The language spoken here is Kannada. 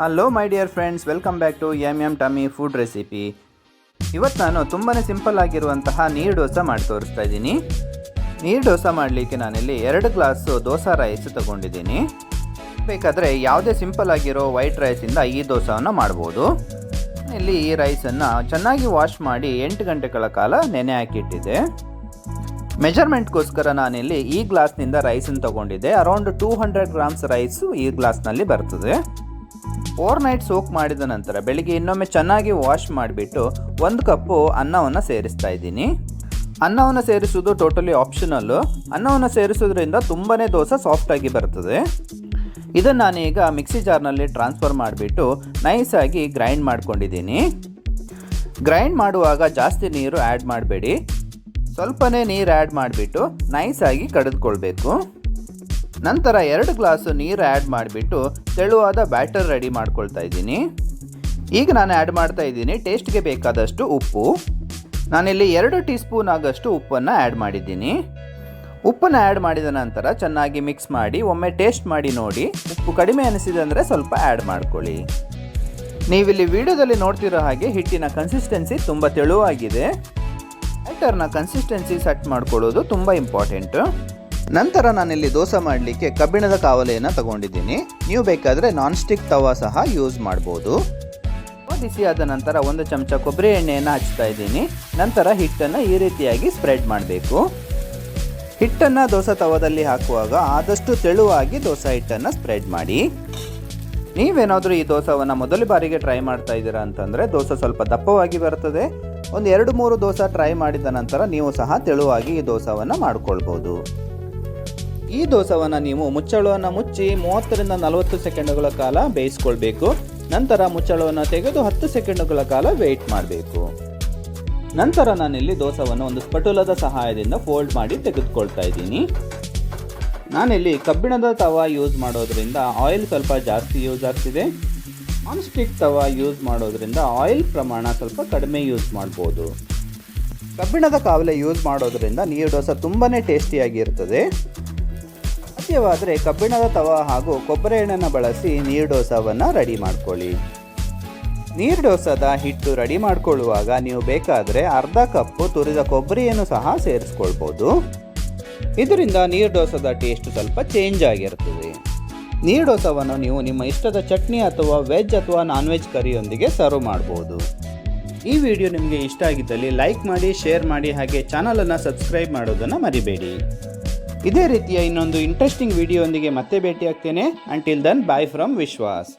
Hello my dear friends, welcome back to M tummy food recipe. ಇವತ್ತು ನಾನು ತುಂಬಾ ಸಿಂಪಲ್ ಆಗಿರುವಂತಹ ನೀರು ದೋಸೆ ಮಾಡಿ ತೋರಿಸ್ತಾ ಇದ್ದೀನಿ. ನೀರು ದೋಸೆ ಮಾಡಲಿಕ್ಕೆ ನಾನಿಲ್ಲಿ 2 ಗ್ಲಾಸು ದೋಸೆ ರೈಸ್ ತಗೊಂಡಿದ್ದೀನಿ. ಬೇಕಾದರೆ ಯಾವುದೇ ಸಿಂಪಲ್ ಆಗಿರೋ ವೈಟ್ ರೈಸಿಂದ ಈ ದೋಸೆಯನ್ನು ಮಾಡ್ಬೋದು. ಇಲ್ಲಿ ಈ ರೈಸನ್ನು ಚೆನ್ನಾಗಿ ವಾಶ್ ಮಾಡಿ 8 ಗಂಟೆಗಳ ಕಾಲ ನೆನೆ ಹಾಕಿಟ್ಟಿದ್ದೆ. ಮೆಜರ್ಮೆಂಟ್ಗೋಸ್ಕರ ನಾನಿಲ್ಲಿ ಈ ಗ್ಲಾಸ್ನಿಂದ ರೈಸನ್ನು ತಗೊಂಡಿದ್ದೆ. ಅರೌಂಡ್ 200 ಗ್ರಾಮ್ಸ್ ರೈಸು ಈ ಗ್ಲಾಸ್ನಲ್ಲಿ ಬರ್ತದೆ. ಓವರ್ ನೈಟ್ ಸೋಕ್ ಮಾಡಿದ ನಂತರ ಬೆಳಿಗ್ಗೆ ಇನ್ನೊಮ್ಮೆ ಚೆನ್ನಾಗಿ ವಾಶ್ ಮಾಡಿಬಿಟ್ಟು 1 ಕಪ್ಪು ಅನ್ನವನ್ನು ಸೇರಿಸ್ತಾ ಇದ್ದೀನಿ. ಅನ್ನವನ್ನು ಸೇರಿಸುವುದು ಟೋಟಲಿ ಆಪ್ಷನಲ್ಲು. ಅನ್ನವನ್ನು ಸೇರಿಸೋದ್ರಿಂದ ತುಂಬಾ ದೋಸೆ ಸಾಫ್ಟಾಗಿ ಬರ್ತದೆ. ಇದನ್ನು ನಾನೀಗ ಮಿಕ್ಸಿ ಜಾರ್ನಲ್ಲಿ ಟ್ರಾನ್ಸ್ಫರ್ ಮಾಡಿಬಿಟ್ಟು ನೈಸಾಗಿ ಗ್ರೈಂಡ್ ಮಾಡ್ಕೊಂಡಿದ್ದೀನಿ. ಗ್ರೈಂಡ್ ಮಾಡುವಾಗ ಜಾಸ್ತಿ ನೀರು ಆ್ಯಡ್ ಮಾಡಬೇಡಿ, ಸ್ವಲ್ಪನೇ ನೀರು ಆ್ಯಡ್ ಮಾಡಿಬಿಟ್ಟು ನೈಸಾಗಿ ಕಡಿದುಕೊಳ್ಬೇಕು. ನಂತರ 2 ಗ್ಲಾಸು ನೀರು ಆ್ಯಡ್ ಮಾಡಿಬಿಟ್ಟು ತೆಳುವಾದ ಬ್ಯಾಟರ್ ರೆಡಿ ಮಾಡ್ಕೊಳ್ತಾ ಇದ್ದೀನಿ. ಈಗ ನಾನು ಆ್ಯಡ್ ಮಾಡ್ತಾ ಇದ್ದೀನಿ ಟೇಸ್ಟ್ಗೆ ಬೇಕಾದಷ್ಟು ಉಪ್ಪು. ನಾನಿಲ್ಲಿ 2 ಟೀ ಸ್ಪೂನ್ ಆಗಷ್ಟು ಉಪ್ಪನ್ನು ಆ್ಯಡ್ ಮಾಡಿದ್ದೀನಿ. ಉಪ್ಪನ್ನು ಆ್ಯಡ್ ಮಾಡಿದ ನಂತರ ಚೆನ್ನಾಗಿ ಮಿಕ್ಸ್ ಮಾಡಿ ಒಮ್ಮೆ ಟೇಸ್ಟ್ ಮಾಡಿ ನೋಡಿ. ಉಪ್ಪು ಕಡಿಮೆ ಅನಿಸಿದೆ ಅಂದರೆ ಸ್ವಲ್ಪ ಆ್ಯಡ್ ಮಾಡ್ಕೊಳ್ಳಿ. ನೀವಿಲ್ಲಿ ವಿಡಿಯೋದಲ್ಲಿ ನೋಡ್ತಿರೋ ಹಾಗೆ ಹಿಟ್ಟಿನ ಕನ್ಸಿಸ್ಟೆನ್ಸಿ ತುಂಬ ತೆಳುವಾಗಿದೆ. ಬ್ಯಾಟರ್ನ ಕನ್ಸಿಸ್ಟೆನ್ಸಿ ಸೆಟ್ ಮಾಡ್ಕೊಳ್ಳೋದು ತುಂಬ ಇಂಪಾರ್ಟೆಂಟು. ನಂತರ ನಾನಿಲ್ಲಿ ದೋಸೆ ಮಾಡಲಿಕ್ಕೆ ಕಬ್ಬಿಣದ ಕಾವಲಿಯನ್ನು ತಗೊಂಡಿದ್ದೀನಿ. ನೀವು ಬೇಕಾದರೆ ನಾನ್ ಸ್ಟಿಕ್ ತವಾ ಸಹ ಯೂಸ್ ಮಾಡ್ಬೋದು. ಬಿಸಿಯಾದ ನಂತರ 1 ಚಮಚ ಕೊಬ್ಬರಿ ಎಣ್ಣೆಯನ್ನು ಹಚ್ತಾ ಇದ್ದೀನಿ. ನಂತರ ಹಿಟ್ಟನ್ನು ಈ ರೀತಿಯಾಗಿ ಸ್ಪ್ರೆಡ್ ಮಾಡಬೇಕು. ಹಿಟ್ಟನ್ನು ದೋಸೆ ತವಾದಲ್ಲಿ ಹಾಕುವಾಗ ಆದಷ್ಟು ತೆಳುವಾಗಿ ದೋಸೆ ಹಿಟ್ಟನ್ನು ಸ್ಪ್ರೆಡ್ ಮಾಡಿ. ನೀವೇನಾದರೂ ಈ ದೋಸೆಯನ್ನು ಮೊದಲ ಬಾರಿಗೆ ಟ್ರೈ ಮಾಡ್ತಾ ಇದ್ದೀರಾ ಅಂತಂದರೆ ದೋಸೆ ಸ್ವಲ್ಪ ದಪ್ಪವಾಗಿ ಬರ್ತದೆ. ಒಂದು 2-3 ದೋಸೆ ಟ್ರೈ ಮಾಡಿದ ನಂತರ ನೀವು ಸಹ ತೆಳುವಾಗಿ ಈ ದೋಸೆಯನ್ನು ಮಾಡ್ಕೊಳ್ಬೋದು. ಈ ದೋಸೆಯನ್ನು ನೀವು ಮುಚ್ಚಳವನ್ನು ಮುಚ್ಚಿ 30ರಿಂದ 40 ಸೆಕೆಂಡುಗಳ ಕಾಲ ಬೇಯಿಸ್ಕೊಳ್ಬೇಕು. ನಂತರ ಮುಚ್ಚಳವನ್ನು ತೆಗೆದು 10 ಸೆಕೆಂಡುಗಳ ಕಾಲ ವೆಯ್ಟ್ ಮಾಡಬೇಕು. ನಂತರ ನಾನಿಲ್ಲಿ ದೋಸೆಯನ್ನು ಒಂದು ಸ್ಪಟುಲದ ಸಹಾಯದಿಂದ ಫೋಲ್ಡ್ ಮಾಡಿ ತೆಗೆದುಕೊಳ್ತಾ ಇದ್ದೀನಿ. ನಾನಿಲ್ಲಿ ಕಬ್ಬಿಣದ ತವಾ ಯೂಸ್ ಮಾಡೋದ್ರಿಂದ ಆಯಿಲ್ ಸ್ವಲ್ಪ ಜಾಸ್ತಿ ಯೂಸ್ ಆಗ್ತಿದೆ. ನಾನ್ ಸ್ಟಿಕ್ ತವಾ ಯೂಸ್ ಮಾಡೋದ್ರಿಂದ ಆಯಿಲ್ ಪ್ರಮಾಣ ಸ್ವಲ್ಪ ಕಡಿಮೆ ಯೂಸ್ ಮಾಡ್ಬೋದು. ಕಬ್ಬಿಣದ ಕಾವಲೆ ಯೂಸ್ ಮಾಡೋದ್ರಿಂದ ನೀರು ದೋಸೆ ತುಂಬಾ ಟೇಸ್ಟಿಯಾಗಿರ್ತದೆ. ಸಾಧ್ಯವಾದರೆ ಕಬ್ಬಿಣದ ತವಾ ಹಾಗೂ ಕೊಬ್ಬರಿ ಎಣ್ಣೆಯನ್ನು ಬಳಸಿ ನೀರು ದೋಸೆಯನ್ನು ರೆಡಿ ಮಾಡ್ಕೊಳ್ಳಿ. ನೀರು ದೋಸೆದ ಹಿಟ್ಟು ರೆಡಿ ಮಾಡ್ಕೊಳ್ಳುವಾಗ ನೀವು ಬೇಕಾದರೆ ಅರ್ಧ ಕಪ್ಪು ತುರಿದ ಕೊಬ್ಬರಿಯನ್ನು ಸಹ ಸೇರಿಸ್ಕೊಳ್ಬೋದು. ಇದರಿಂದ ನೀರು ದೋಸೆದ ಟೇಸ್ಟ್ ಸ್ವಲ್ಪ ಚೇಂಜ್ ಆಗಿರ್ತದೆ. ನೀರು ದೋಸೆವನ್ನು ನೀವು ನಿಮ್ಮ ಇಷ್ಟದ ಚಟ್ನಿ ಅಥವಾ ವೆಜ್ ಅಥವಾ ನಾನ್ ವೆಜ್ ಕರಿಯೊಂದಿಗೆ ಸರ್ವ್ ಮಾಡ್ಬೋದು. ಈ ವಿಡಿಯೋ ನಿಮಗೆ ಇಷ್ಟ ಆಗಿದ್ದಲ್ಲಿ ಲೈಕ್ ಮಾಡಿ, ಶೇರ್ ಮಾಡಿ, ಹಾಗೆ ಚಾನಲನ್ನು ಸಬ್ಸ್ಕ್ರೈಬ್ ಮಾಡೋದನ್ನು ಮರಿಬೇಡಿ. ಇದೇ ರೀತಿಯ ಇನ್ನೊಂದು ಇಂಟ್ರೆಸ್ಟಿಂಗ್ ವಿಡಿಯೋ ಒಂದಿಗೆ ಮತ್ತೆ ಭೇಟಿ ಆಗ್ತೇನೆ. Until then, bye from Vishwas.